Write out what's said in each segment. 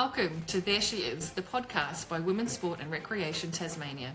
Welcome to There She Is, the podcast by Women's Sport and Recreation Tasmania.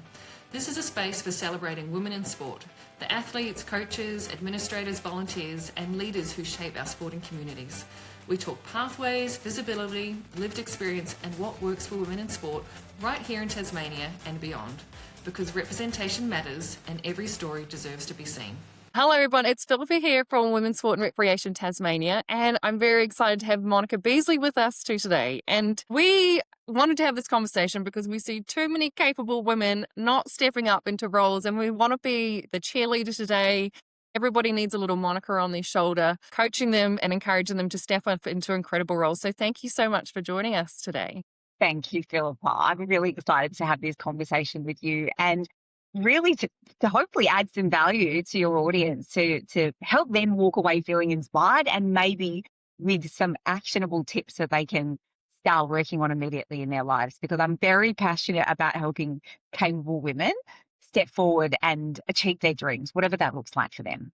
This is a space for celebrating women in sport, the athletes, coaches, administrators, volunteers, and leaders who shape our sporting communities. We talk pathways, visibility, lived experience, and what works for women in sport right here in Tasmania and beyond, because representation matters and every story deserves to be seen. Hello everyone, it's Philippa here from Women's Sport and Recreation Tasmania, and I'm very excited to have Monica Beazley with us too today. And we wanted to have this conversation because we see too many capable women not stepping up into roles, and we want to be the cheerleader today. Everybody needs a little Monica on their shoulder, coaching them and encouraging them to step up into incredible roles. So thank you so much for joining us today. Thank you, Philippa. I'm really excited to have this conversation with you and really to hopefully add some value to your audience, to help them walk away feeling inspired and maybe with some actionable tips that they can start working on immediately in their lives, because I'm very passionate about helping capable women step forward and achieve their dreams, whatever that looks like for them.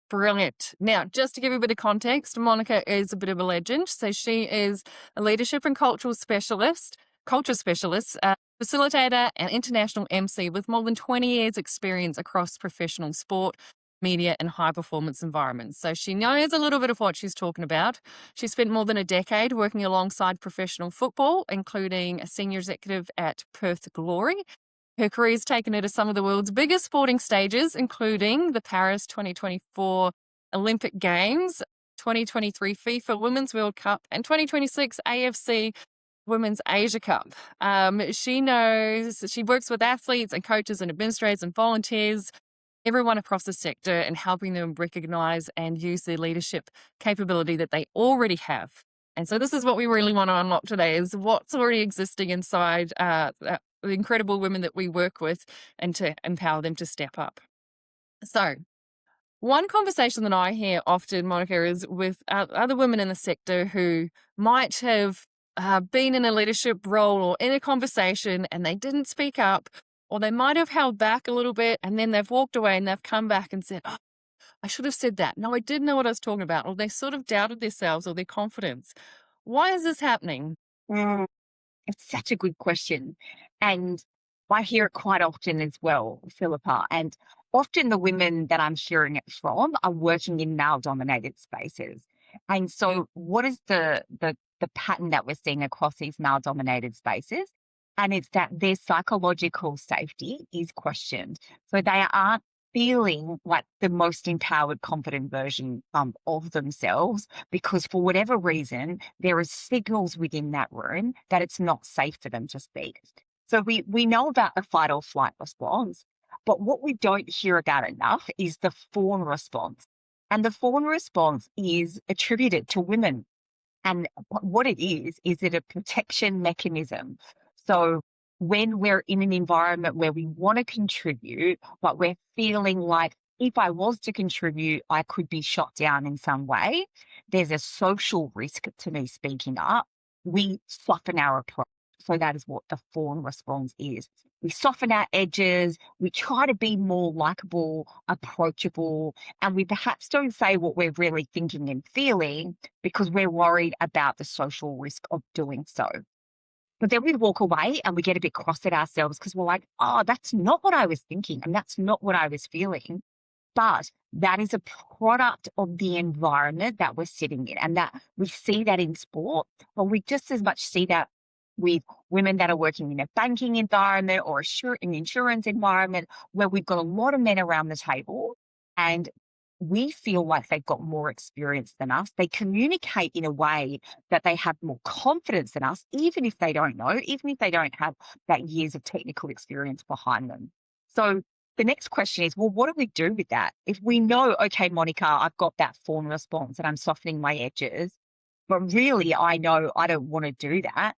Brilliant. Now, just to give you a bit of context, Monica is a bit of a legend. So she is a leadership and culture specialist, facilitator and international MC with more than 20 years experience across professional sport, media and high performance environments. So she knows a little bit of what she's talking about. She spent more than a decade working alongside professional football, including a senior executive at Perth Glory. Her career's taken her to some of the world's biggest sporting stages, including the Paris 2024 Olympic Games, 2023 FIFA Women's World Cup, and 2026 AFC Women's Asia Cup. She works with athletes and coaches and administrators and volunteers, everyone across the sector, and helping them recognize and use their leadership capability that they already have. And so this is what we really want to unlock today, is what's already existing inside the incredible women that we work with, and to empower them to step up. So one conversation that I hear often, Monica, is with other women in the sector who might have been in a leadership role or in a conversation and they didn't speak up, or they might have held back a little bit and then they've walked away and they've come back and said, "Oh, I should have said that. No, I didn't know what I was talking about." Or they sort of doubted themselves or their confidence. Why is this happening? It's such a good question. And I hear it quite often as well, Philippa. And often the women that I'm hearing it from are working in male-dominated spaces. And so what is the pattern that we're seeing across these male-dominated spaces? And it's that their psychological safety is questioned. So they aren't feeling like the most empowered, confident version of themselves, because for whatever reason, there are signals within that room that it's not safe for them to speak. So we know about the fight or flight response, but what we don't hear about enough is the fawn response. And the fawn response is attributed to women. And what it is it a protection mechanism? So when we're in an environment where we want to contribute, but we're feeling like if I was to contribute, I could be shot down in some way, there's a social risk to me speaking up, we soften our approach. So that is what the fawn response is. We soften our edges, we try to be more likable, approachable, and we perhaps don't say what we're really thinking and feeling because we're worried about the social risk of doing so. But then we walk away and we get a bit cross at ourselves because we're like, "Oh, that's not what I was thinking and that's not what I was feeling." But that is a product of the environment that we're sitting in, and that we see that in sport, but we just as much see that with women that are working in a banking environment or an insurance environment where we've got a lot of men around the table and we feel like they've got more experience than us. They communicate in a way that they have more confidence than us, even if they don't know, even if they don't have that years of technical experience behind them. So the next question is, well, what do we do with that? If we know, okay, Monica, I've got that fawn response and I'm softening my edges, but really I know I don't want to do that.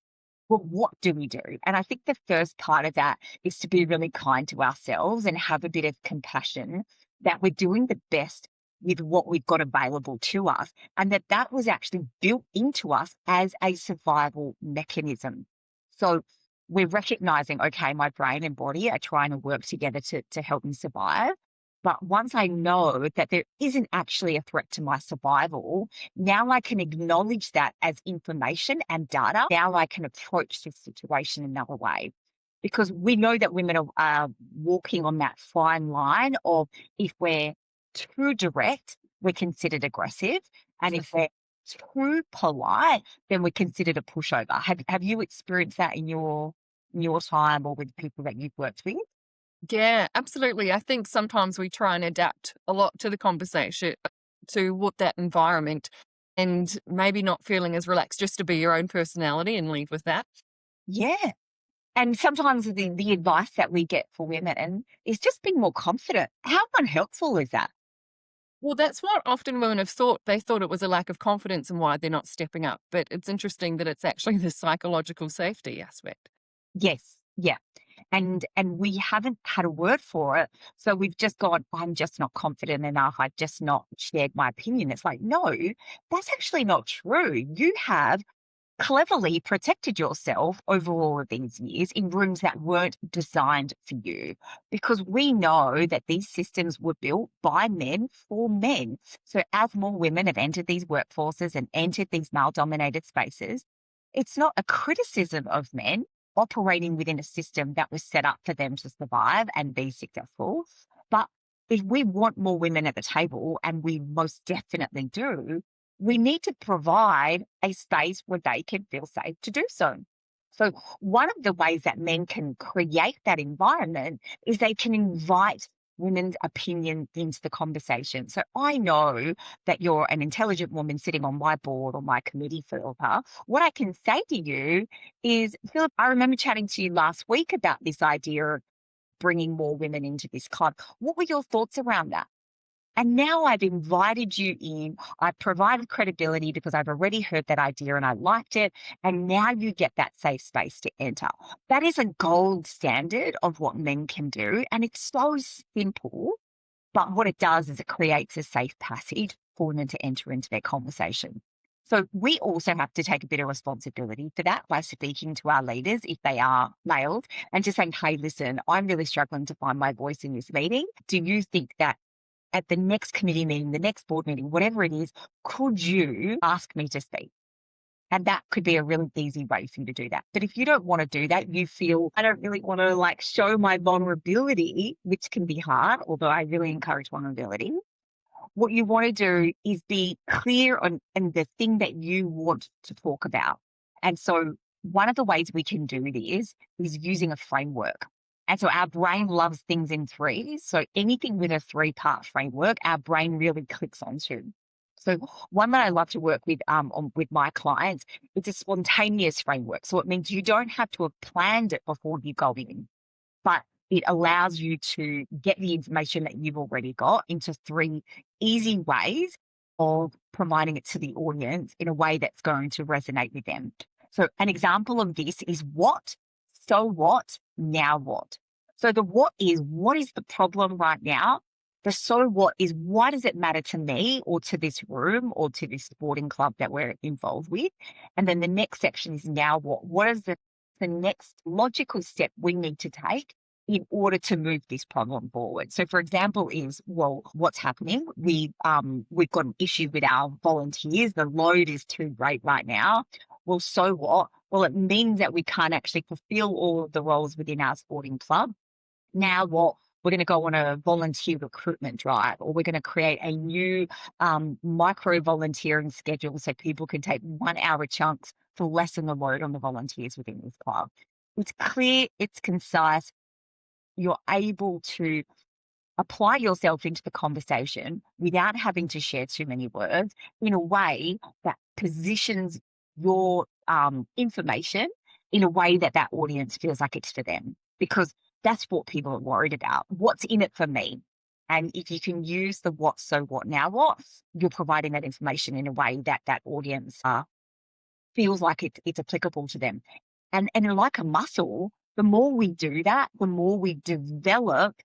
Well, what do we do? And I think the first part of that is to be really kind to ourselves and have a bit of compassion that we're doing the best with what we've got available to us, and that was actually built into us as a survival mechanism. So we're recognizing, okay, my brain and body are trying to work together to help me survive. But once I know that there isn't actually a threat to my survival, now I can acknowledge that as information and data. Now I can approach the situation another way. Because we know that women are walking on that fine line of, if we're too direct, we're considered aggressive. And if we're too polite, then we're considered a pushover. Have you experienced that in your time or with people that you've worked with? Yeah, absolutely. I think sometimes we try and adapt a lot to the conversation, to what that environment, and maybe not feeling as relaxed, just to be your own personality and leave with that. Yeah. And sometimes the advice that we get for women is just being more confident. How unhelpful is that? Well, that's what often women have thought. They thought it was a lack of confidence and why they're not stepping up. But it's interesting that it's actually the psychological safety aspect. Yes. Yeah. And we haven't had a word for it. So we've just gone, I'm just not confident enough. I've just not shared my opinion. It's like, no, that's actually not true. You have cleverly protected yourself over all of these years in rooms that weren't designed for you, because we know that these systems were built by men for men. So as more women have entered these workforces and entered these male dominated spaces, it's not a criticism of men operating within a system that was set up for them to survive and be successful. But if we want more women at the table, and we most definitely do, we need to provide a space where they can feel safe to do so. So one of the ways that men can create that environment is they can invite women's opinion into the conversation. So I know that you're an intelligent woman sitting on my board or my committee, Philippa. What I can say to you is, Philip, I remember chatting to you last week about this idea of bringing more women into this club. What were your thoughts around that? And now I've invited you in. I've provided credibility because I've already heard that idea and I liked it. And now you get that safe space to enter. That is a gold standard of what men can do. And it's so simple. But what it does is it creates a safe passage for women to enter into their conversation. So we also have to take a bit of responsibility for that by speaking to our leaders, if they are males, and just saying, hey, listen, I'm really struggling to find my voice in this meeting. Do you think that at the next committee meeting, the next board meeting, whatever it is, could you ask me to speak? And that could be a really easy way for you to do that. But if you don't want to do that, you feel, I don't really want to show my vulnerability, which can be hard, although I really encourage vulnerability. What you want to do is be clear on the thing that you want to talk about. And so one of the ways we can do this is using a framework. And so our brain loves things in threes. So anything with a 3-part framework, our brain really clicks onto. So one that I love to work with with my clients, it's a spontaneous framework. So it means you don't have to have planned it before you go in, but it allows you to get the information that you've already got into 3 easy ways of providing it to the audience in a way that's going to resonate with them. So an example of this is what, so what, now what. So the what is the problem right now? The so what is, why does it matter to me or to this room or to this sporting club that we're involved with? And then the next section is now what. What is the next logical step we need to take in order to move this problem forward? So, for example, is, well, what's happening? We've got an issue with our volunteers. The load is too great right now. Well, so what? Well, it means that we can't actually fulfill all of the roles within our sporting club. Now what? We're going to go on a volunteer recruitment drive, or we're going to create a new micro volunteering schedule so people can take 1-hour chunks to lessen the load on the volunteers within this club. It's clear, it's concise. You're able to apply yourself into the conversation without having to share too many words in a way that positions your information in a way that that audience feels like it's for them, because that's what people are worried about. What's in it for me? And if you can use the what, so what, now what, you're providing that information in a way that that audience feels like it's applicable to them. And like a muscle, the more we do that, the more we develop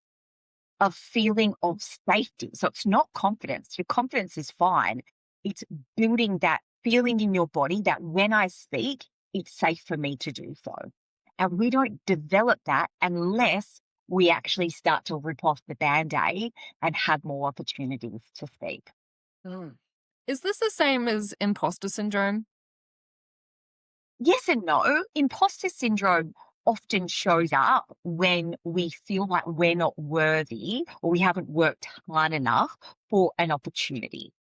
a feeling of safety. So it's not confidence. Your confidence is fine. It's building that feeling in your body that when I speak, it's safe for me to do so. And we don't develop that unless we actually start to rip off the Band-Aid and have more opportunities to speak. Mm. Is this the same as imposter syndrome? Yes and no. Imposter syndrome often shows up when we feel like we're not worthy or we haven't worked hard enough for an opportunity.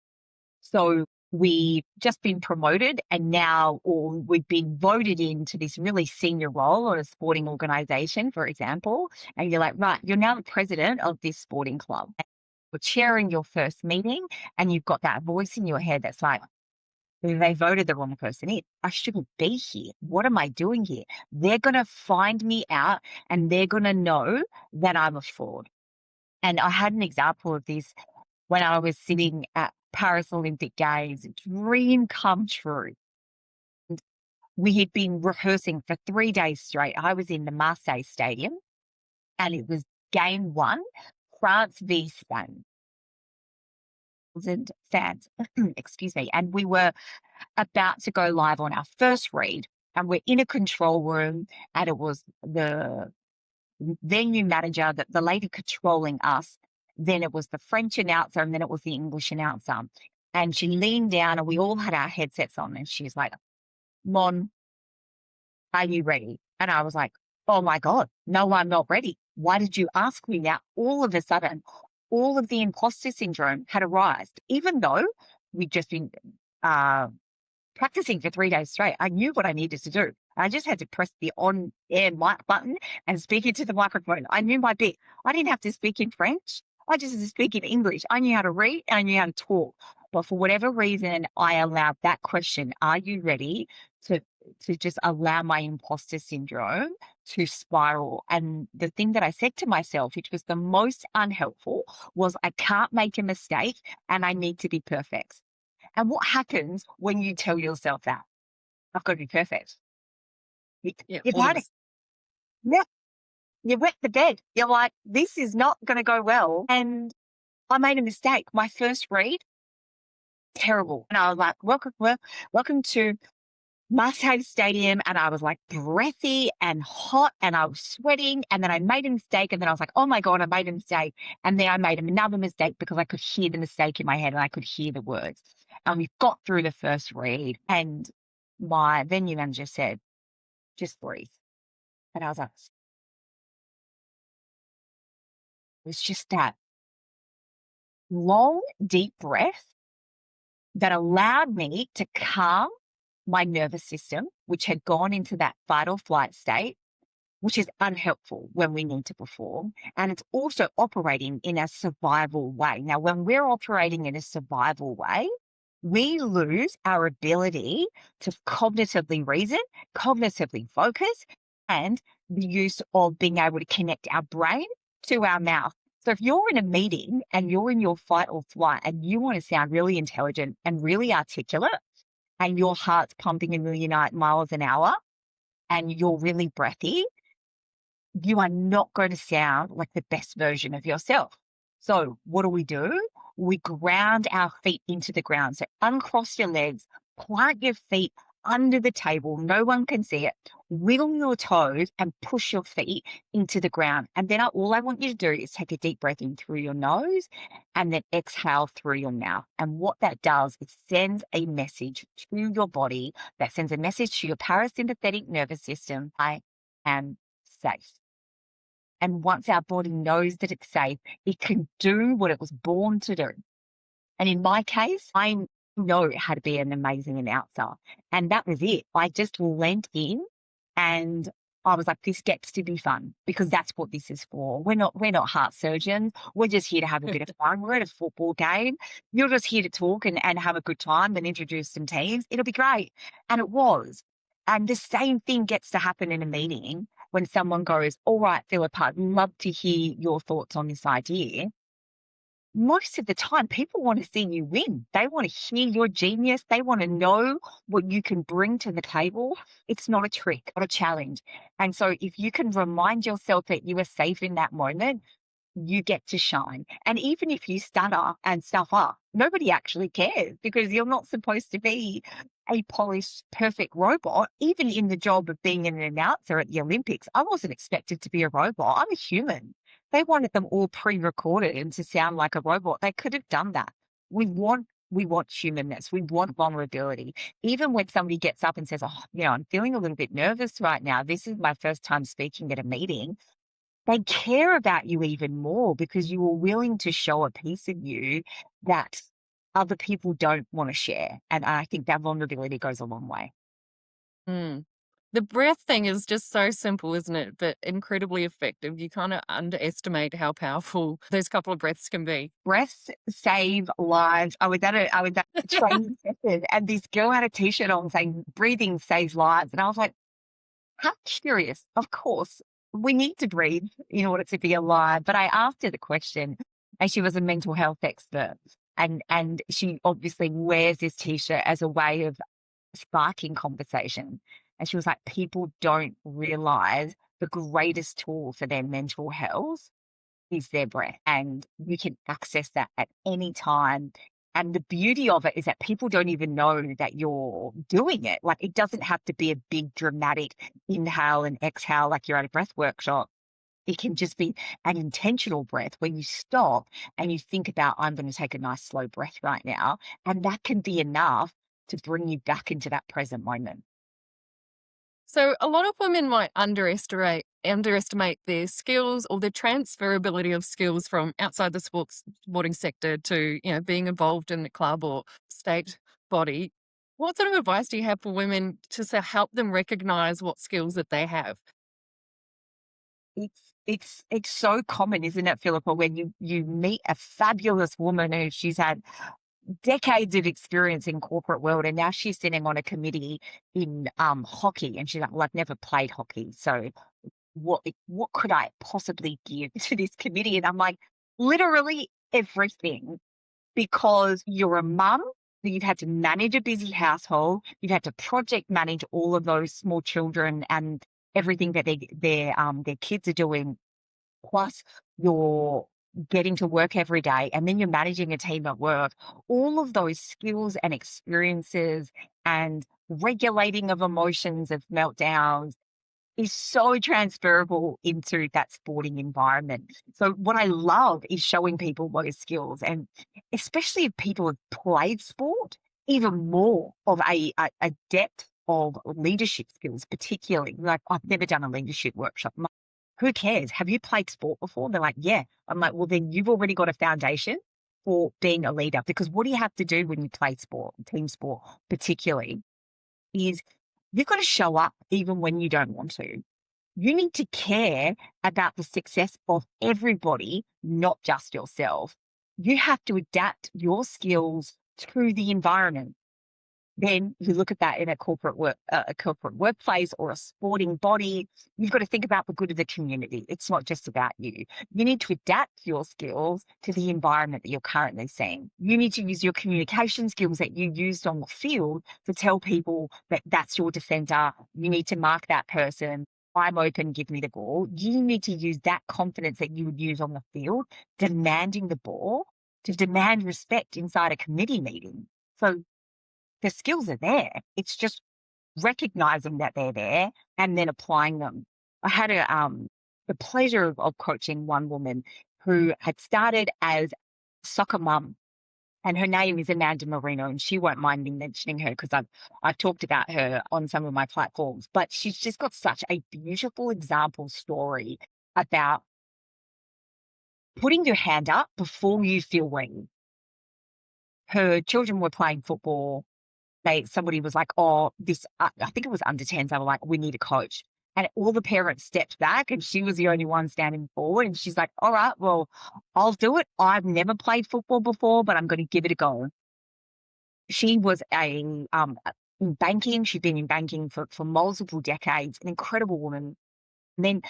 So we've just been promoted and now, or we've been voted into this really senior role on a sporting organization, for example, and you're like, right, you're now the president of this sporting club. You're chairing your first meeting and you've got that voice in your head that's like, they voted the wrong person in. I shouldn't be here. What am I doing here? They're going to find me out and they're going to know that I'm a fraud. And I had an example of this when I was sitting at Paris Olympic Games, dream come true. And we had been rehearsing for 3 days straight. I was in the Marseille Stadium and it was game one, France v Spain. And fans, excuse me. And we were about to go live on our first read and we're in a control room and it was the venue manager, the lady controlling us. Then it was the French announcer and then it was the English announcer. And she leaned down and we all had our headsets on and she's like, Mon, are you ready? And I was like, oh my God, no, I'm not ready. Why did you ask me now? All of a sudden, all of the imposter syndrome had arisen, even though we'd just been practicing for 3 days straight. I knew what I needed to do. I just had to press the on-air mic button and speak into the microphone. I knew my bit. I didn't have to speak in French. I just had to speak in English. I knew how to read and I knew how to talk. But for whatever reason, I allowed that question, are you ready, to just allow my imposter syndrome to spiral. And the thing that I said to myself, which was the most unhelpful, was I can't make a mistake and I need to be perfect. And what happens when you tell yourself that? I've got to be perfect. Yeah, You're all of panicking. us. Yeah. You wet the bed. You're like, this is not going to go well. And I made a mistake. My first read, terrible. And I was like, welcome to Marseille Stadium. And I was like breathy and hot and I was sweating. And then I made a mistake. And then I was like, oh my God, I made a mistake. And then I made another mistake because I could hear the mistake in my head and I could hear the words. And we got through the first read and my venue manager said, just breathe. And I was like, it was just that long, deep breath that allowed me to calm my nervous system, which had gone into that fight or flight state, which is unhelpful when we need to perform. And it's also operating in a survival way. Now, when we're operating in a survival way, we lose our ability to cognitively reason, cognitively focus, and the use of being able to connect our brain to our mouth. So if you're in a meeting and you're in your fight or flight and you want to sound really intelligent and really articulate and your heart's pumping a million miles an hour and you're really breathy, you are not going to sound like the best version of yourself. So what do? We ground our feet into the ground. So uncross your legs, plant your feet under the table. No one can see it. Wiggle your toes and push your feet into the ground. And then all I want you to do is take a deep breath in through your nose and then exhale through your mouth. And what that does is sends a message to your body, that sends a message to your parasympathetic nervous system. I am safe. And once our body knows that it's safe, it can do what it was born to do. And in my case, I know how to be an amazing announcer. And that was it. I just leant in and I was like, this gets to be fun because that's what this is for. We're not heart surgeons. We're just here to have a bit of fun. We're at a football game. You're just here to talk and have a good time and introduce some teams. It'll be great. And it was. And the same thing gets to happen in a meeting when someone goes, all right, Philippa, I'd love to hear your thoughts on this idea. Most of the time, people want to see you win. They want to hear your genius. They want to know what you can bring to the table. It's not a trick, not a challenge. And so if you can remind yourself that you are safe in that moment, you get to shine. And even if you stutter and stuff up, nobody actually cares because you're not supposed to be a polished, perfect robot. Even in the job of being an announcer at the Olympics, I wasn't expected to be a robot. I'm a human. They wanted them all pre-recorded and to sound like a robot. They could have done that. We want humanness. We want vulnerability. Even when somebody gets up and says, "Oh, I'm feeling a little bit nervous right now. This is my first time speaking at a meeting." They care about you even more because you were willing to show a piece of you that other people don't want to share. And I think that vulnerability goes a long way. Mm. The breath thing is just so simple, isn't it? But incredibly effective. You kind of underestimate how powerful those couple of breaths can be. Breaths save lives. I was at a training session and this girl had a t-shirt on saying breathing saves lives. And I was like, how curious. Of course, we need to breathe in order to be alive. But I asked her the question, and she was a mental health expert. And she obviously wears this t-shirt as a way of sparking conversation. And she was like, people don't realize the greatest tool for their mental health is their breath. And you can access that at any time. And the beauty of it is that people don't even know that you're doing it. Like it doesn't have to be a big dramatic inhale and exhale like you're at a breath workshop. It can just be an intentional breath where you stop and you think about, I'm going to take a nice slow breath right now. And that can be enough to bring you back into that present moment. So a lot of women might underestimate their skills or the transferability of skills from outside the sporting sector to, being involved in the club or state body. What sort of advice do you have for women to help them recognize what skills that they have? It's so common, isn't it, Philippa, when you meet a fabulous woman who she's had decades of experience in corporate world, and now she's sitting on a committee in hockey, and she's like, "Well, I've never played hockey, so what could I possibly give to this committee?" And I'm like, literally everything, because you're a mum, so you've had to manage a busy household, you've had to project manage all of those small children and everything that their kids are doing, plus you're getting to work every day, and then you're managing a team at work. All of those skills and experiences and regulating of emotions, of meltdowns, is so transferable into that sporting environment. So what I love is showing people those skills, and especially if people have played sport, even more of a depth of leadership skills, particularly. Like, I've never done a leadership workshop. I'm like, who cares? Have you played sport before? They're like, yeah. I'm like, well, then you've already got a foundation for being a leader, because what do you have to do when you play sport, team sport particularly, is you've got to show up even when you don't want to. You need to care about the success of everybody, not just yourself. You have to adapt your skills to the environment. Then you look at that in a corporate workplace or a sporting body. You've got to think about the good of the community. It's not just about you. You need to adapt your skills to the environment that you're currently seeing. You need to use your communication skills that you used on the field to tell people that that's your defender. You need to mark that person. I'm open, give me the ball. You need to use that confidence that you would use on the field, demanding the ball, to demand respect inside a committee meeting. So the skills are there. It's just recognizing that they're there and then applying them. I had the pleasure of coaching one woman who had started as a soccer mum, and her name is Amanda Marino, and she won't mind me mentioning her because I've talked about her on some of my platforms. But she's just got such a beautiful example story about putting your hand up before you feel ready. Her children were playing football. Somebody was like, "Oh, this," I think it was under 10s. They were like, "We need a coach." And all the parents stepped back, and she was the only one standing forward. And she's like, "All right, well, I'll do it. I've never played football before, but I'm going to give it a go." She was in banking. She'd been in banking for multiple decades, an incredible woman. And then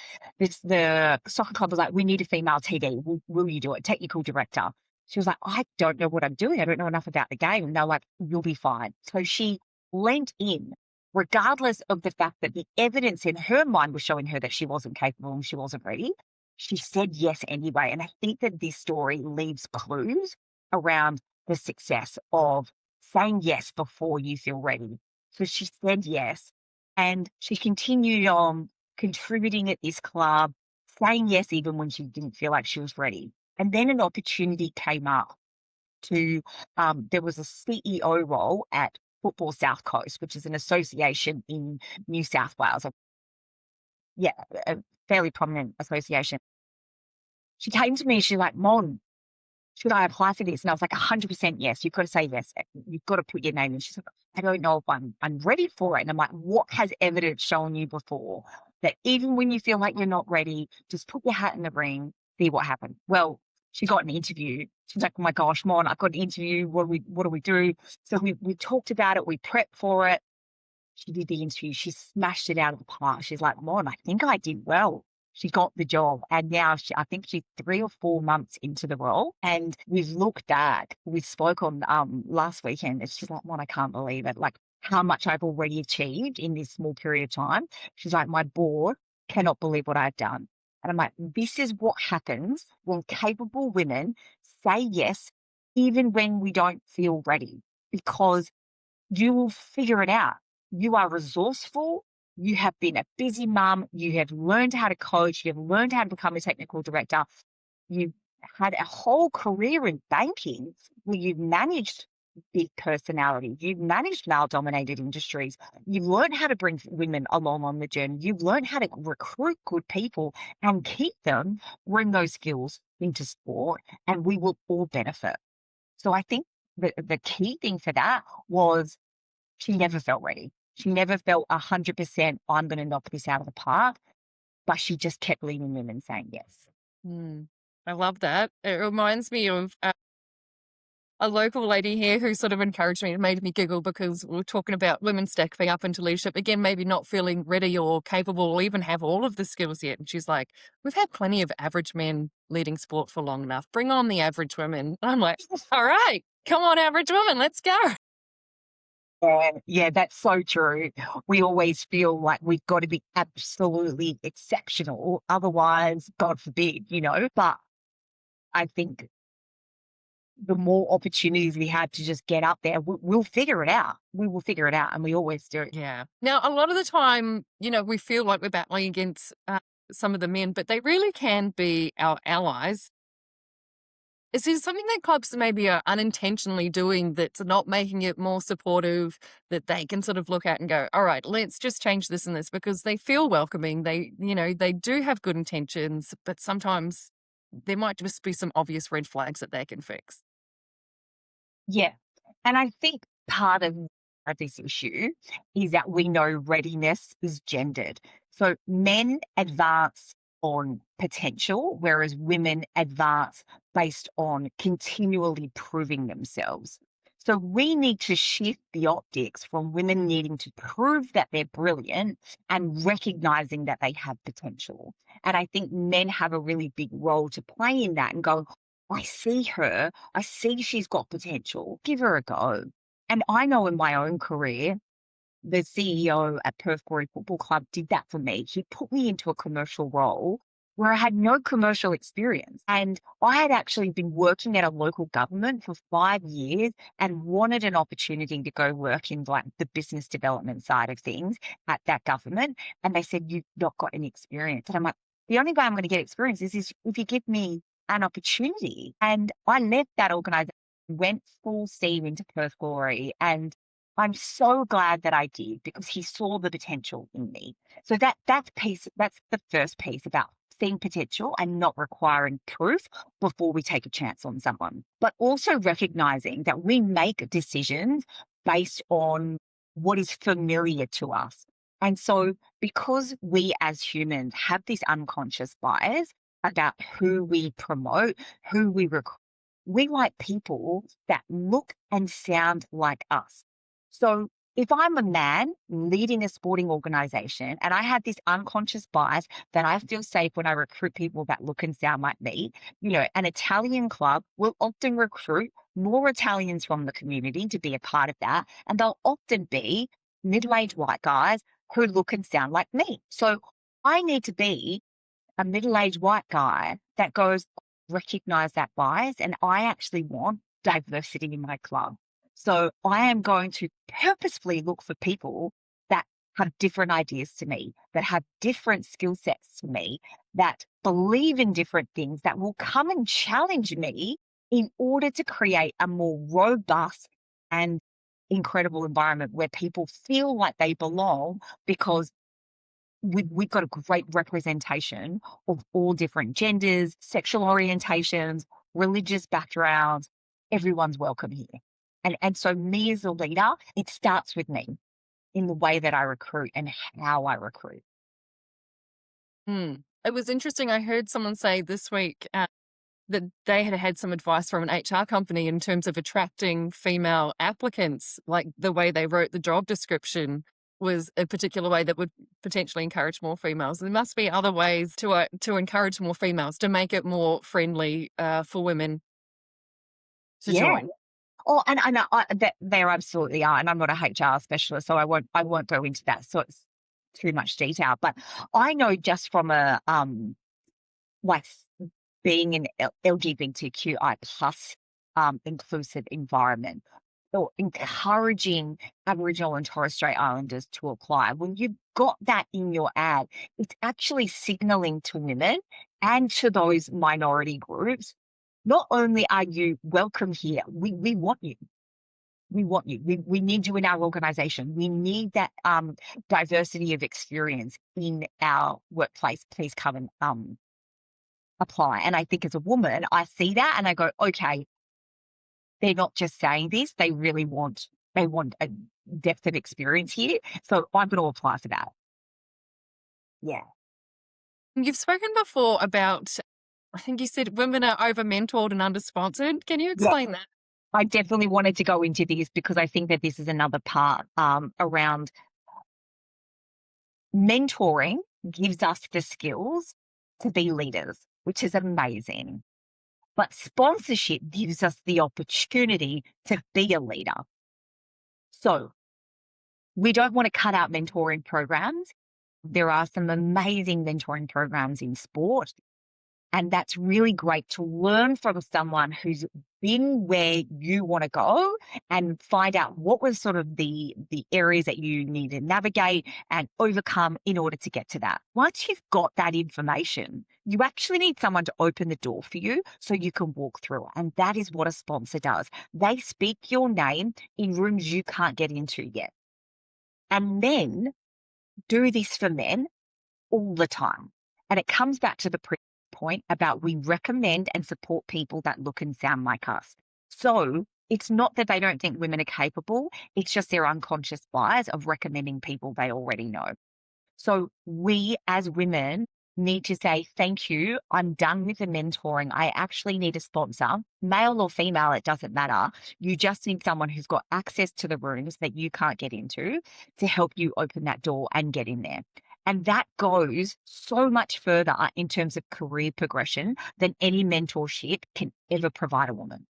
the soccer club was like, "We need a female TD. Will you do it?" Technical director. She was like, "I don't know what I'm doing. I don't know enough about the game." And they're like, "You'll be fine." So she lent in, regardless of the fact that the evidence in her mind was showing her that she wasn't capable and she wasn't ready. she said yes anyway. And I think that this story leaves clues around the success of saying yes before you feel ready. So she said yes, and she continued on contributing at this club, saying yes even when she didn't feel like she was ready. And then an opportunity came up to, there was a CEO role at Football South Coast, which is an association in New South Wales. Yeah, a fairly prominent association. She came to me, she's like, "Mon, should I apply for this?" And I was like, 100% yes. You've got to say yes. You've got to put your name in. She's like, "I don't know if I'm ready for it." And I'm like, "What has evidence shown you before that even when you feel like you're not ready, just put your hat in the ring, see what happens?" Well, she got an interview. She's like, "Oh my gosh, Mon, I've got an interview. What do we do?" So we talked about it, we prepped for it. She did the interview. She smashed it out of the park. She's like, "Mon, I think I did well." She got the job. And now I think she's 3 or 4 months into the role. And we've looked back, we spoke on last weekend. And she's like, "Mon, I can't believe it. Like how much I've already achieved in this small period of time." She's like, "My board cannot believe what I've done." And I'm like, this is what happens when capable women say yes, even when we don't feel ready, because you will figure it out. You are resourceful. You have been a busy mum. You have learned how to coach. You have learned how to become a technical director. You've had a whole career in banking where you've managed big personalities. You've managed male-dominated industries. You've learned how to bring women along on the journey. You've learned how to recruit good people and keep them, bring those skills into sport, and we will all benefit. So I think the key thing for that was she never felt ready. She never felt 100%, "I'm going to knock this out of the park," but she just kept leaning in and saying yes. Mm, I love that. It reminds me of a local lady here who sort of encouraged me and made me giggle because we were talking about women stepping up into leadership. Again, maybe not feeling ready or capable or even have all of the skills yet. And she's like, "We've had plenty of average men leading sport for long enough. Bring on the average women." I'm like, "All right, come on, average woman, let's go." Yeah, that's so true. We always feel like we've got to be absolutely exceptional. Otherwise, God forbid, but I think the more opportunities we have to just get up there, we'll figure it out. We will figure it out, and we always do. Yeah. Now, a lot of the time, we feel like we're battling against some of the men, but they really can be our allies. Is there something that clubs maybe are unintentionally doing that's not making it more supportive, that they can sort of look at and go, "All right, let's just change this and this," because they feel welcoming. They do have good intentions, but sometimes there might just be some obvious red flags that they can fix. Yeah. And I think part of this issue is that we know readiness is gendered. So men advance on potential, whereas women advance based on continually proving themselves. So we need to shift the optics from women needing to prove that they're brilliant and recognizing that they have potential. And I think men have a really big role to play in that and go, "I see her. I see she's got potential. Give her a go." And I know in my own career, the CEO at Perth Glory Football Club did that for me. He put me into a commercial role where I had no commercial experience. And I had actually been working at a local government for 5 years and wanted an opportunity to go work in like the business development side of things at that government. And they said, "You've not got any experience." And I'm like, "The only way I'm going to get experience is if you give me an opportunity." And I left that organization, went full steam into Perth Glory, and I'm so glad that I did because he saw the potential in me. So that's the first piece about seeing potential and not requiring proof before we take a chance on someone. But also recognizing that we make decisions based on what is familiar to us. And so because we as humans have this unconscious bias about who we promote, who we recruit, we like people that look and sound like us. So if I'm a man leading a sporting organization and I have this unconscious bias that I feel safe when I recruit people that look and sound like me, an Italian club will often recruit more Italians from the community to be a part of that. And they'll often be middle-aged white guys who look and sound like me. So I need to be a middle-aged white guy that goes, recognize that bias, and I actually want diversity in my club. So I am going to purposefully look for people that have different ideas to me, that have different skill sets to me, that believe in different things, that will come and challenge me in order to create a more robust and incredible environment where people feel like they belong, because we've got a great representation of all different genders, sexual orientations, religious backgrounds. Everyone's welcome here. And so me as a leader, it starts with me in the way that I recruit and how I recruit. It was interesting. I heard someone say this week that they had had some advice from an HR company in terms of attracting female applicants, like the way they wrote the job description was a particular way that would potentially encourage more females. There must be other ways to encourage more females, to make it more friendly for women to join. Oh, and there absolutely are, and I'm not a HR specialist, so I won't go into that so it's too much detail. But I know just from a like being an LGBTQI plus inclusive environment, or encouraging Aboriginal and Torres Strait Islanders to apply. When you've got that in your ad, it's actually signalling to women and to those minority groups, not only are you welcome here, we want you. We want you. We need you in our organization. We need that diversity of experience in our workplace. Please come and apply. And I think as a woman, I see that and I go, okay, they're not just saying this, they want a depth of experience here. So I'm going to apply for that. Yeah. You've spoken before about, I think you said women are over-mentored and under-sponsored. Can you explain that? I definitely wanted to go into this because I think that this is another part around mentoring gives us the skills to be leaders, which is amazing. But sponsorship gives us the opportunity to be a leader. So we don't want to cut out mentoring programs. There are some amazing mentoring programs in sport. And that's really great to learn from someone who's been where you want to go and find out what was sort of the areas that you need to navigate and overcome in order to get to that. Once you've got that information, you actually need someone to open the door for you so you can walk through it. And that is what a sponsor does. They speak your name in rooms you can't get into yet. And men do this for men all the time. And it comes back to the point about we recommend and support people that look and sound like us. So it's not that they don't think women are capable, it's just their unconscious bias of recommending people they already know. So we as women need to say, thank you, I'm done with the mentoring. I actually need a sponsor, male or female, it doesn't matter. You just need someone who's got access to the rooms that you can't get into to help you open that door and get in there. And that goes so much further in terms of career progression than any mentorship can ever provide a woman.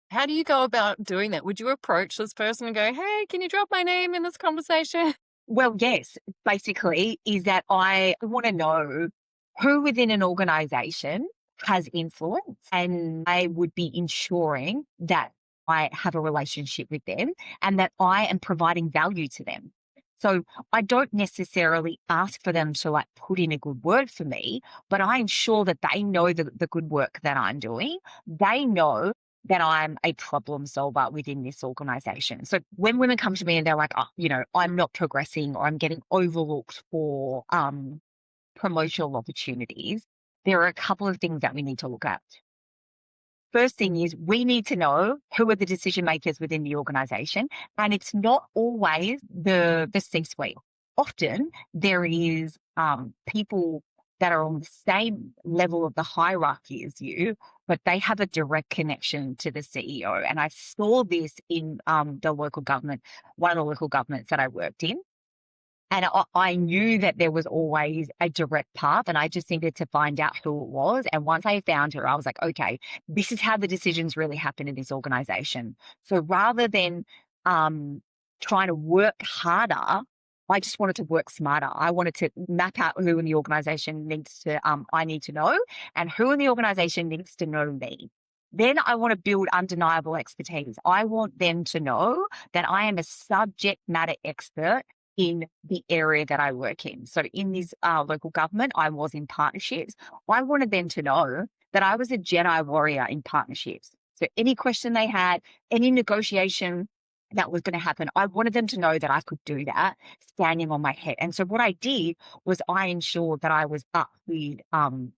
How do you go about doing that? Would you approach this person and go, hey, can you drop my name in this conversation? Well, yes, basically is that I want to know who within an organization has influence, and I would be ensuring that I have a relationship with them and that I am providing value to them. So I don't necessarily ask for them to put in a good word for me, but I ensure that they know the good work that I'm doing. They know that I'm a problem solver within this organization. So when women come to me and they're like, I'm not progressing or I'm getting overlooked for promotional opportunities, there are a couple of things that we need to look at. First thing is we need to know who are the decision makers within the organization. And it's not always the C-suite. Often there is people that are on the same level of the hierarchy as you, but they have a direct connection to the CEO. And I saw this in the local government, one of the local governments that I worked in. And I knew that there was always a direct path, and I just needed to find out who it was. And once I found her, I was like, okay, this is how the decisions really happen in this organization. So rather than trying to work harder I just wanted to work smarter. I wanted to map out who in the organization needs to, I need to know, and who in the organization needs to know me. Then I want to build undeniable expertise. I want them to know that I am a subject matter expert in the area that I work in. So in this local government, I was in partnerships. I wanted them to know that I was a Jedi warrior in partnerships. So any question they had, any negotiation that was going to happen, I wanted them to know that I could do that standing on my head. And so what I did was I ensured that I was up with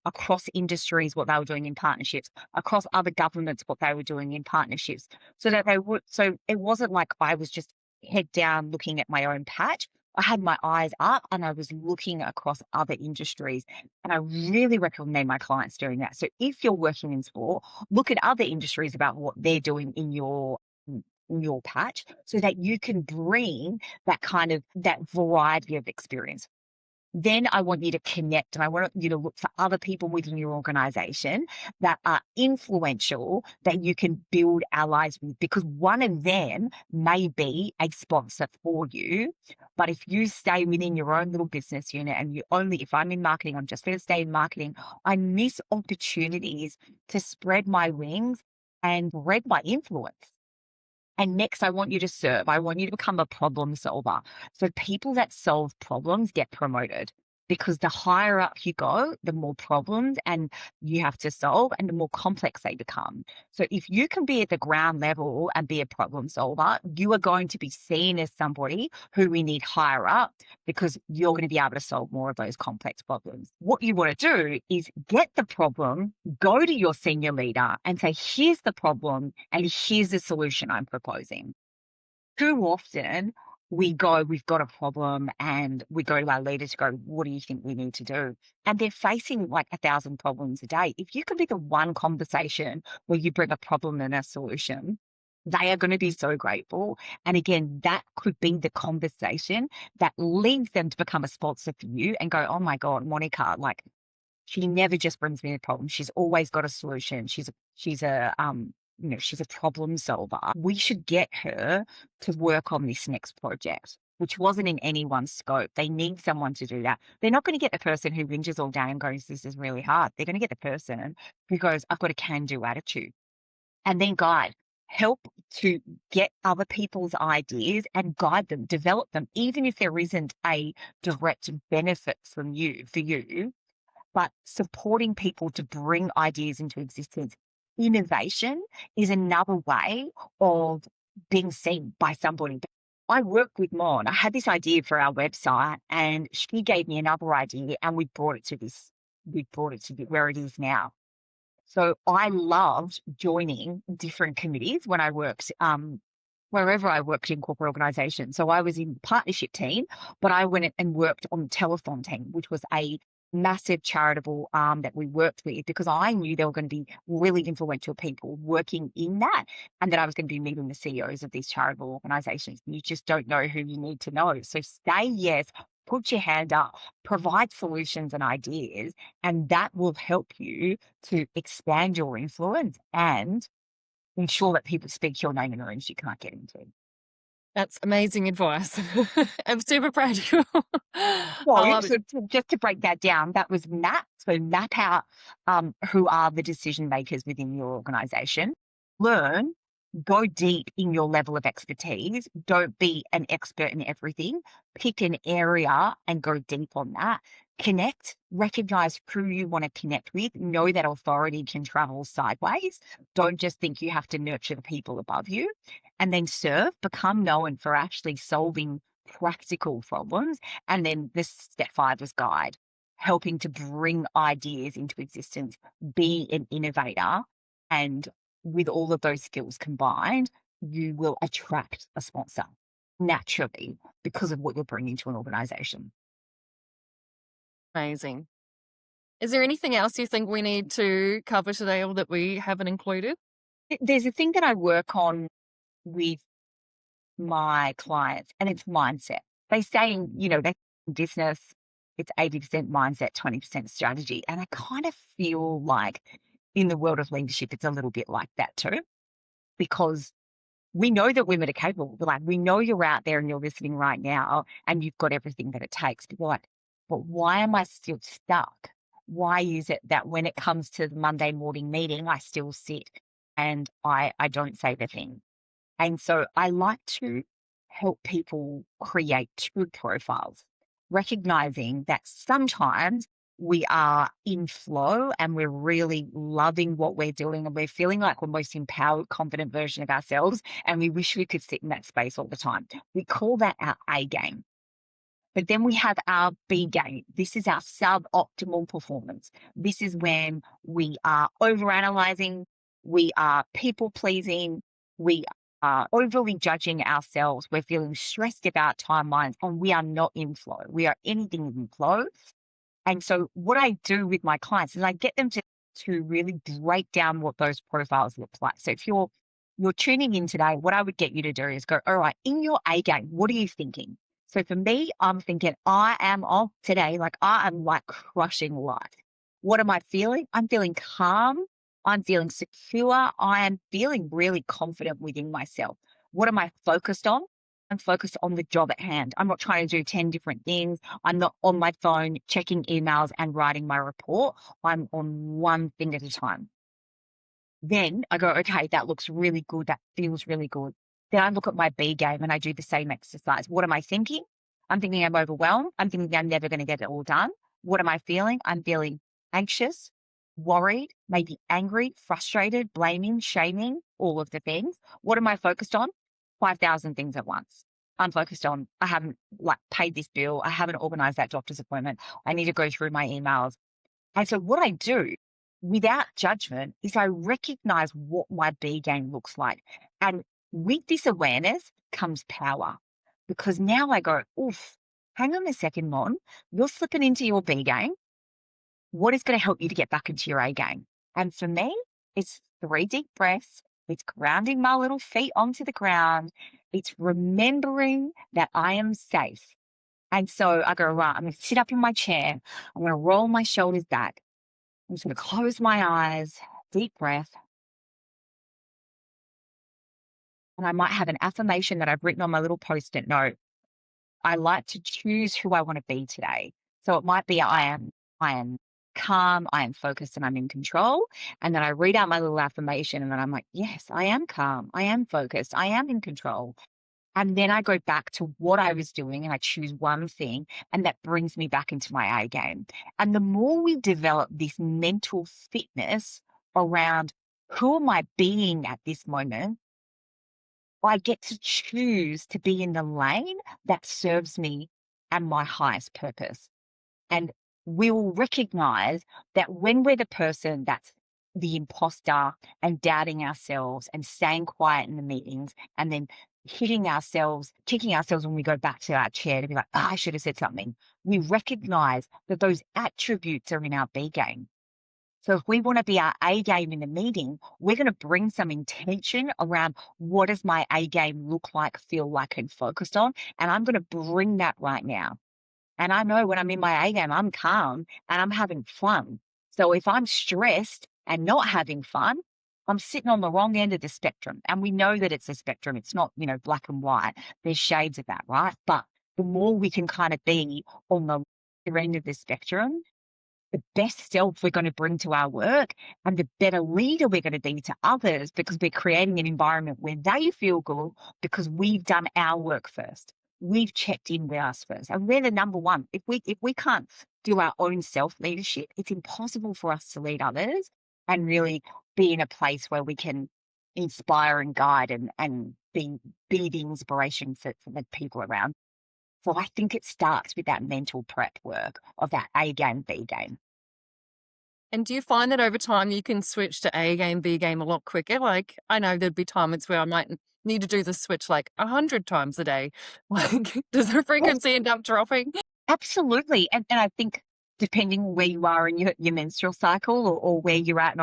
across industries what they were doing in partnerships, across other governments what they were doing in partnerships, so that they would. So it wasn't like I was just head down looking at my own patch. I had my eyes up and I was looking across other industries. And I really recommend my clients doing that. So if you're working in sport, look at other industries about what they're doing in your patch so that you can bring that kind of that variety of experience. Then I want you to connect and I want you to look for other people within your organization that are influential that you can build allies with, because one of them may be a sponsor for you. But if you stay within your own little business unit and if I'm in marketing, I'm just going to stay in marketing, I miss opportunities to spread my wings and spread my influence. And next, I want you to serve. I want you to become a problem solver. So people that solve problems get promoted, because the higher up you go, the more problems and you have to solve and the more complex they become. So if you can be at the ground level and be a problem solver, you are going to be seen as somebody who we need higher up, because you're going to be able to solve more of those complex problems. What you want to do is get the problem, go to your senior leader and say, here's the problem and here's the solution I'm proposing. Too often we've got a problem and we go to our leaders to go, what do you think we need to do? And they're facing like 1,000 problems a day. If you can be the one conversation where you bring a problem and a solution, they are going to be so grateful. And again, that could be the conversation that leads them to become a sponsor for you and go, oh my God, Monica, like, she never just brings me a problem. She's always got a solution. She's a problem solver. We should get her to work on this next project, which wasn't in anyone's scope. They need someone to do that. They're not going to get the person who whinges all day and goes, this is really hard. They're going to get the person who goes, I've got a can-do attitude. And then help to get other people's ideas and guide them, develop them, even if there isn't a direct benefit for you, but supporting people to bring ideas into existence. Innovation is another way of being seen by somebody. I work with Mon. I had this idea for our website and she gave me another idea and we brought it to where it is now. So I loved joining different committees when I worked, wherever I worked in corporate organizations. So I was in the partnership team, but I went and worked on the telethon team, which was a massive charitable arm that we worked with, because I knew there were going to be really influential people working in that, and that I was going to be meeting the CEOs of these charitable organizations. You just don't know who you need to know. So say yes, put your hand up, provide solutions and ideas, and that will help you to expand your influence and ensure that people speak your name in rooms you can't get into. That's amazing advice. I'm super practical. Well, so just to break that down, that was map. So map out who are the decision makers within your organization. Learn, go deep in your level of expertise. Don't be an expert in everything. Pick an area and go deep on that. Connect, recognize who you want to connect with. Know that authority can travel sideways. Don't just think you have to nurture the people above you. And then serve, become known for actually solving practical problems. And then the step 5 is guide, helping to bring ideas into existence, be an innovator. And with all of those skills combined, you will attract a sponsor naturally because of what you're bringing to an organization. Amazing. Is there anything else you think we need to cover today or that we haven't included? There's a thing that I work on with my clients, and it's mindset. They say, they business, it's 80% mindset, 20% strategy. And I kind of feel like in the world of leadership, it's a little bit like that too, because we know that women are capable. We're like, we know you're out there and you're listening right now and you've got everything that it takes. But we're like, but why am I still stuck? Why is it that when it comes to the Monday morning meeting, I still sit and I don't say the thing? And so I like to help people create two profiles, recognizing that sometimes we are in flow and we're really loving what we're doing and we're feeling like we're most empowered, confident version of ourselves. And we wish we could sit in that space all the time. We call that our A game. But then we have our B game. This is our suboptimal performance. This is when we are overanalyzing, we are people pleasing, we are overly judging ourselves. We're feeling stressed about timelines and we are not in flow. We are anything in flow. And so what I do with my clients is I get them to really break down what those profiles look like. So if you're tuning in today, what I would get you to do is go, all right, in your A game, what are you thinking? So for me, I'm thinking I am off today, like I am like crushing life. What am I feeling? I'm feeling calm. I'm feeling secure. I am feeling really confident within myself. What am I focused on? I'm focused on the job at hand. I'm not trying to do 10 different things. I'm not on my phone checking emails and writing my report. I'm on one thing at a time. Then I go, okay, that looks really good. That feels really good. Then I look at my B game and I do the same exercise. What am I thinking? I'm thinking I'm overwhelmed. I'm thinking I'm never going to get it all done. What am I feeling? I'm feeling anxious, worried, maybe angry, frustrated, blaming, shaming, all of the things. What am I focused on? 5,000 things at once. I'm focused on, I haven't like paid this bill. I haven't organized that doctor's appointment. I need to go through my emails. And so what I do without judgment is I recognize what my B game looks like. And with this awareness comes power because now I go, oof, hang on a second, Mon, you're slipping into your B game. What is going to help you to get back into your A game? And for me, it's 3 deep breaths. It's grounding my little feet onto the ground. It's remembering that I am safe. And so I go, right, I'm going to sit up in my chair. I'm going to roll my shoulders back. I'm just going to close my eyes, deep breath. And I might have an affirmation that I've written on my little post-it note. I like to choose who I want to be today. So it might be I am calm, I am focused, and I'm in control. And then I read out my little affirmation and then I'm like, yes, I am calm, I am focused, I am in control. And then I go back to what I was doing and I choose one thing and that brings me back into my A game. And the more we develop this mental fitness around who am I being at this moment, I get to choose to be in the lane that serves me and my highest purpose. And we will recognize that when we're the person that's the imposter and doubting ourselves and staying quiet in the meetings and then hitting ourselves, kicking ourselves when we go back to our chair to be like, I should have said something. We recognize that those attributes are in our B game. So if we want to be our A game in the meeting, we're going to bring some intention around what does my A game look like, feel like, and focused on. And I'm going to bring that right now. And I know when I'm in my A game, I'm calm and I'm having fun. So if I'm stressed and not having fun, I'm sitting on the wrong end of the spectrum. And we know that it's a spectrum. It's not, black and white. There's shades of that, right? But the more we can kind of be on the other end of the spectrum, the best self we're going to bring to our work and the better leader we're going to be to others because we're creating an environment where they feel good because we've done our work first. We've checked in with us first. And we're the number one. If we can't do our own self-leadership, it's impossible for us to lead others and really be in a place where we can inspire and guide and be the inspiration for the people around. So I think it starts with that mental prep work of that A game, B game. And do you find that over time you can switch to A game, B game a lot quicker? Like, I know there'd be times where I might need to do the switch like 100 times a day. Like, does the Yes, frequency end up dropping? absolutely. And I think depending where you are in your menstrual cycle or where you're at,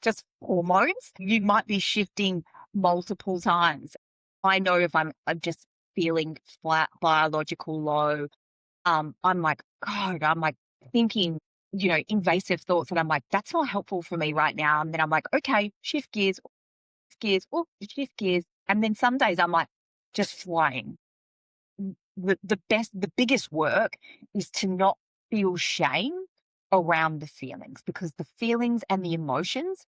just hormones, you might be shifting multiple times. I know if I'm just feeling flat, biological low, I'm like, God, I'm like thinking, invasive thoughts. And I'm like, that's not helpful for me right now. And then I'm like, okay, shift gears, oh, shift gears. And then some days I'm like, just flying. The biggest work is to not feel shame around the feelings, because the feelings and the emotions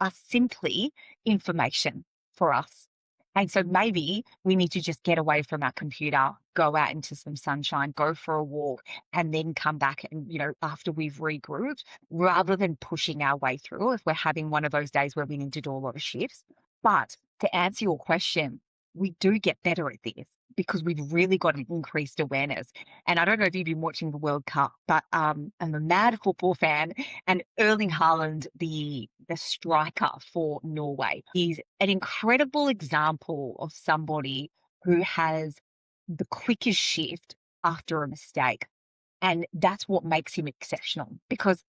are simply information for us. And so maybe we need to just get away from our computer, go out into some sunshine, go for a walk, and then come back and, after we've regrouped, rather than pushing our way through if we're having one of those days where we need to do a lot of shifts. But to answer your question, we do get better at this because we've really got an increased awareness. And I don't know if you've been watching the World Cup, but I'm a mad football fan, and Erling Haaland, the striker for Norway, is an incredible example of somebody who has the quickest shift after a mistake. And that's what makes him exceptional, because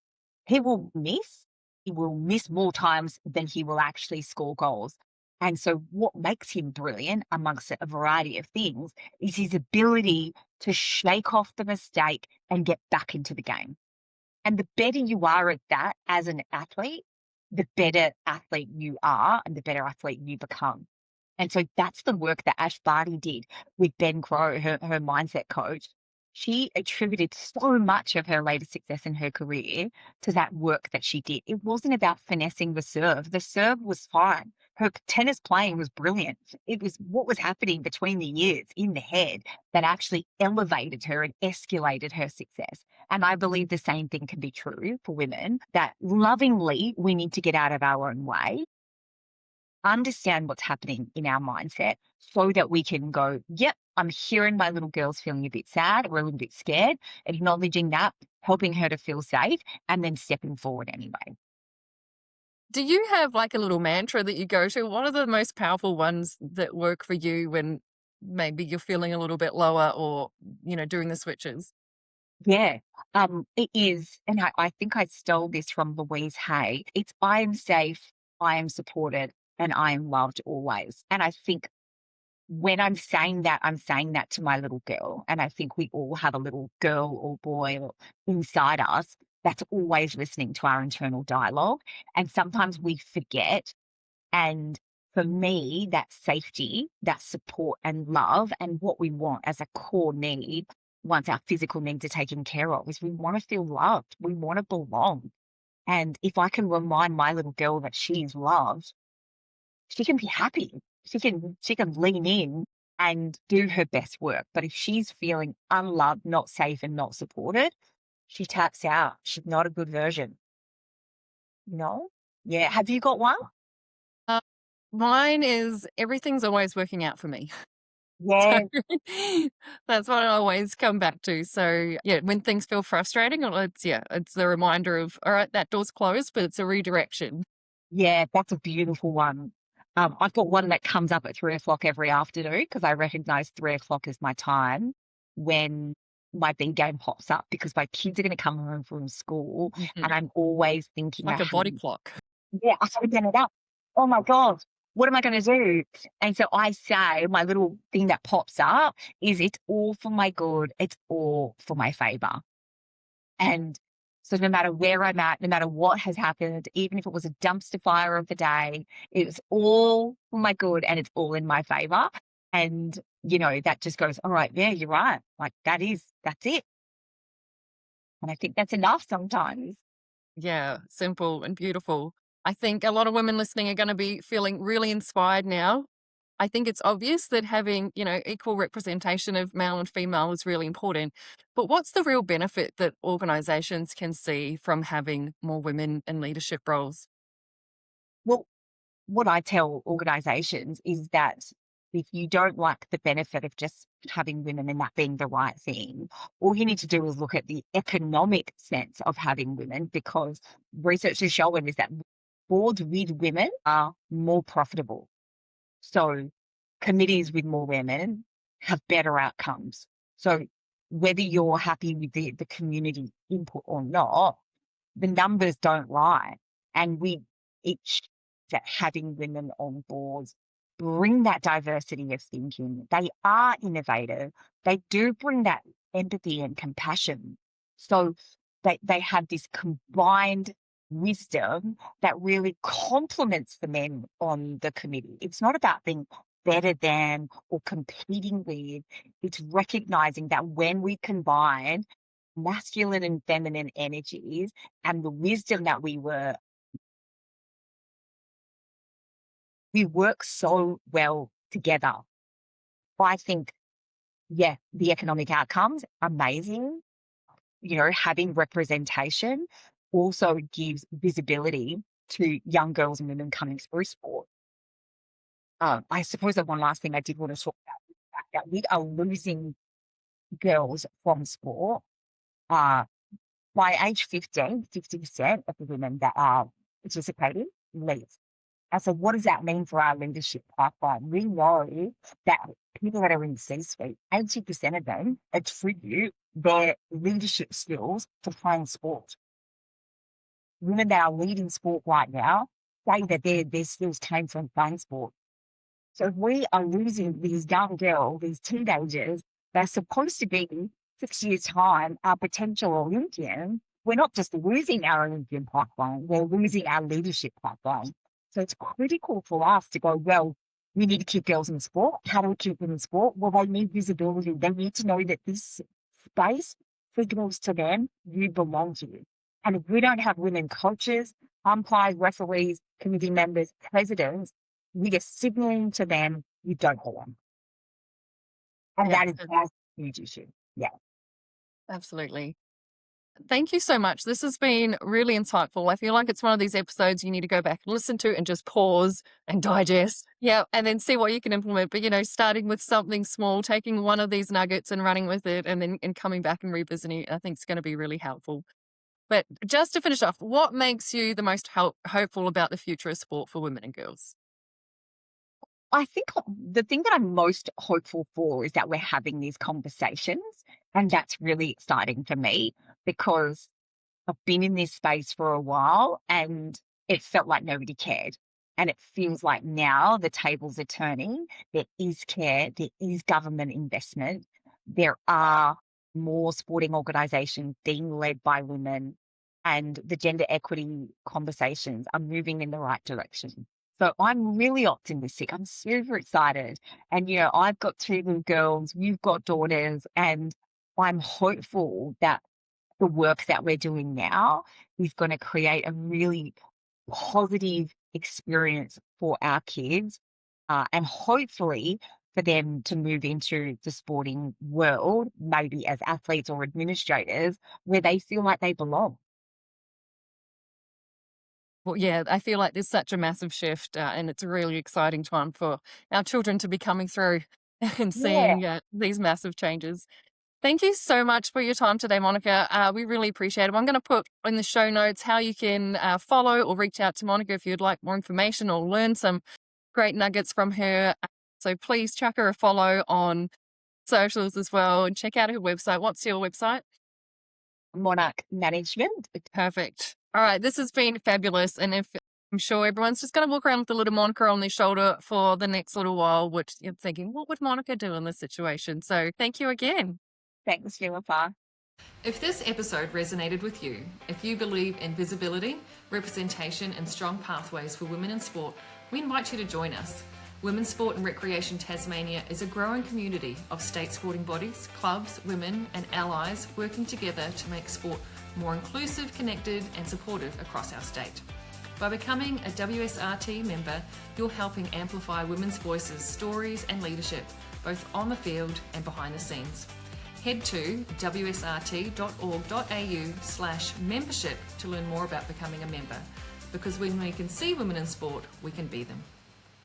he will miss. He will miss more times than he will actually score goals. And so what makes him brilliant, amongst a variety of things, is his ability to shake off the mistake and get back into the game. And the better you are at that as an athlete, the better athlete you are and the better athlete you become. And so that's the work that Ash Barty did with Ben Crow, her mindset coach. She attributed so much of her later success in her career to that work that she did. It wasn't about finessing the serve. The serve was fine. Her tennis playing was brilliant. It was what was happening between the ears in the head that actually elevated her and escalated her success. And I believe the same thing can be true for women, that lovingly we need to get out of our own way, understand what's happening in our mindset so that we can go, yep, I'm hearing my little girl's feeling a bit sad or a little bit scared, acknowledging that, helping her to feel safe, and then stepping forward anyway. Do you have like a little mantra that you go to? What are the most powerful ones that work for you when maybe you're feeling a little bit lower or, doing the switches? Yeah, it is. And I think I stole this from Louise Hay. It's I am safe, I am supported, and I am loved always. And I think when I'm saying that to my little girl. And I think we all have a little girl or boy inside us that's always listening to our internal dialogue. And sometimes we forget. And for me, that safety, that support and love, and what we want as a core need, once our physical needs are taken care of, is we want to feel loved. We want to belong. And if I can remind my little girl that she is loved, she can be happy. She can lean in and do her best work. But if she's feeling unloved, not safe, and not supported, she taps out. She's not a good version. Yeah. Have you got one? Uh, Mine is everything's always working out for me. So Yeah. that's what I always come back to. So yeah, when things feel frustrating, it's the reminder of, all right, that door's closed, but it's a redirection. Yeah, that's a beautiful one. I've got one that comes up at 3 o'clock every afternoon because I recognize 3 o'clock is my time when my B game pops up, because my kids are going to come home from school, Mhm. and I'm always thinking Like about a body having, clock. yeah, I gotta get it up. Oh my God, what am I going to do? And so I say, my little thing that pops up is, it's all for my good. It's all for my favor. And so no matter where I'm at, no matter what has happened, even if it was a dumpster fire of the day, it was all for my good and it's all in my favor. And, that just goes, all right, yeah, you're right. Like that's it. And I think that's enough sometimes. Yeah, simple and beautiful. I think a lot of women listening are going to be feeling really inspired now. I think it's obvious that having, equal representation of male and female is really important. But what's the real benefit that organizations can see from having more women in leadership roles? Well, what I tell organizations is that if you don't like the benefit of just having women and that being the right thing, all you need to do is look at the economic sense of having women, because research is showing is that boards with women are more profitable. So committees with more women have better outcomes. So whether you're happy with the community input or not, the numbers don't lie. And it's that having women on boards bring that diversity of thinking. They are innovative. They do bring that empathy and compassion. So they have this combined wisdom that really complements the men on the committee. It's not about being better than or competing with. It's recognizing that when we combine masculine and feminine energies and the wisdom that we work so well together. I think, yeah, the economic outcomes, amazing. Having representation also gives visibility to young girls and women coming through sport. I suppose that one last thing I did want to talk about is the fact that we are losing girls from sport. By age 15, 50% of the women that are participating leave. And so what does that mean for our leadership pipeline? We know that people that are in the C-suite, 80% of them attribute their leadership skills to playing sport. Women that are leading sport right now say that their skills came from playing sport. So if we are losing these young girls, these teenagers, they're supposed to be 6 years' time, our potential Olympian, we're not just losing our Olympian pipeline, we're losing our leadership pipeline. So it's critical for us to go, well, we need to keep girls in sport. How do we keep them in sport? Well, they need visibility. They need to know that this space signals to them, you belong here. And if we don't have women coaches, umpires, referees, committee members, presidents, we are signaling to them, you don't belong. And Yeah, that is a huge issue. Yeah. absolutely. Thank you so much. This has been really insightful. I feel like it's one of these episodes you need to go back and listen to and just pause and digest. Yeah. And then see what you can implement. But, starting with something small, taking one of these nuggets and running with it and coming back and revisiting it, I think is going to be really helpful. But just to finish off, what makes you the most hopeful about the future of sport for women and girls? I think the thing that I'm most hopeful for is that we're having these conversations. And that's really exciting for me because I've been in this space for a while and it felt like nobody cared. And it feels like now the tables are turning. There is care, there is government investment. There are more sporting organisations being led by women, and the gender equity conversations are moving in the right direction. So I'm really optimistic. I'm super excited. And, I've got 2 little girls, you've got daughters, and I'm hopeful that the work that we're doing now is going to create a really positive experience for our kids, and hopefully for them to move into the sporting world, maybe as athletes or administrators, where they feel like they belong. Well, yeah, I feel like there's such a massive shift, and it's a really exciting time for our children to be coming through and Yeah. seeing these massive changes. Thank you so much for your time today, Monica. We really appreciate it. I'm going to put in the show notes how you can follow or reach out to Monica if you'd like more information or learn some great nuggets from her. So please chuck her a follow on socials as well and check out her website. What's your website? Monarch Management. Perfect. All right, this has been fabulous. And I'm sure everyone's just going to walk around with a little Monica on their shoulder for the next little while, which you're thinking, what would Monica do in this situation? So thank you again. Thanks, Philippa. If this episode resonated with you, if you believe in visibility, representation, and strong pathways for women in sport, we invite you to join us. Women's Sport and Recreation Tasmania is a growing community of state sporting bodies, clubs, women, and allies working together to make sport more inclusive, connected, and supportive across our state. By becoming a WSRT member, you're helping amplify women's voices, stories, and leadership, both on the field and behind the scenes. Head to wsrt.org.au/membership to learn more about becoming a member. Because when we can see women in sport, we can be them.